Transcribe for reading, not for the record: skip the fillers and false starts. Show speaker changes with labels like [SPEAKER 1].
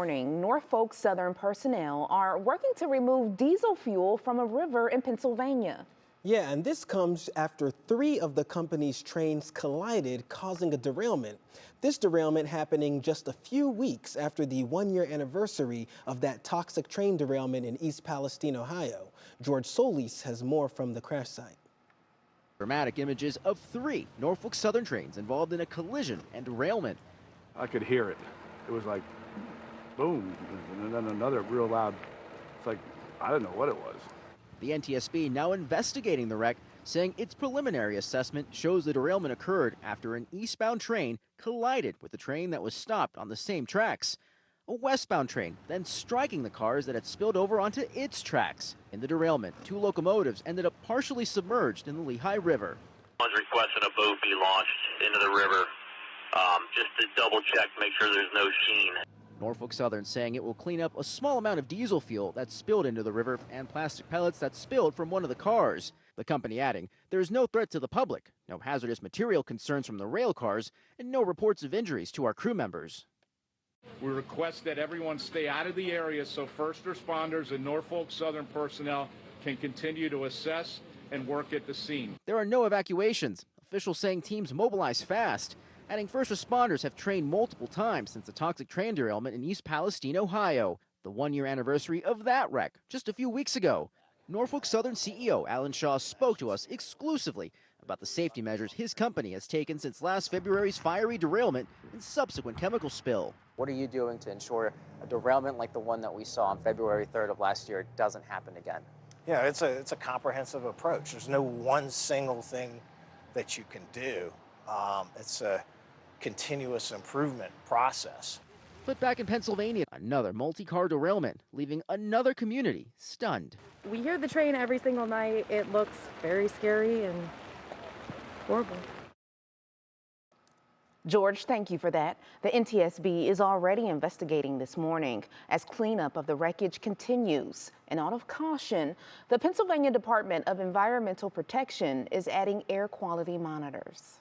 [SPEAKER 1] Morning, Norfolk Southern personnel are working to remove diesel fuel from a river in Pennsylvania.
[SPEAKER 2] Yeah, and this comes after 3 of the company's trains collided, causing a derailment. This derailment happening just a few weeks after the 1-year anniversary of that toxic train derailment in East Palestine, Ohio. George Solis has more from the crash site.
[SPEAKER 3] Dramatic images of 3 Norfolk Southern trains involved in a collision and derailment.
[SPEAKER 4] I could hear it. It was like boom, and then another real loud, it's like, I don't know what it was.
[SPEAKER 3] The NTSB now investigating the wreck, saying its preliminary assessment shows the derailment occurred after an eastbound train collided with a train that was stopped on the same tracks. A westbound train then striking the cars that had spilled over onto its tracks. In the derailment, 2 locomotives ended up partially submerged in the Lehigh River.
[SPEAKER 5] Someone's requesting a boat be launched into the river just to double check, make sure there's no sheen.
[SPEAKER 3] Norfolk Southern saying it will clean up a small amount of diesel fuel that spilled into the river and plastic pellets that spilled from one of the cars. The company adding there is no threat to the public, no hazardous material concerns from the rail cars, and no reports of injuries to our crew members.
[SPEAKER 6] We request that everyone stay out of the area so first responders and Norfolk Southern personnel can continue to assess and work at the scene.
[SPEAKER 3] There are no evacuations. Officials saying teams mobilize fast. Adding first responders have trained multiple times since the toxic train derailment in East Palestine, Ohio. The 1-year anniversary of that wreck just a few weeks ago. Norfolk Southern CEO Alan Shaw spoke to us exclusively about the safety measures his company has taken since last February's fiery derailment and subsequent chemical spill.
[SPEAKER 7] What are you doing to ensure a derailment like the one that we saw on February 3rd of last year doesn't happen again?
[SPEAKER 8] Yeah, it's a comprehensive approach. There's no one single thing that you can do. It's a continuous improvement process.
[SPEAKER 3] But back in Pennsylvania, another multi-car derailment, leaving another community stunned.
[SPEAKER 9] We hear the train every single night. It looks very scary and horrible.
[SPEAKER 1] George, thank you for that. The NTSB is already investigating this morning as cleanup of the wreckage continues. And out of caution, the Pennsylvania Department of Environmental Protection is adding air quality monitors.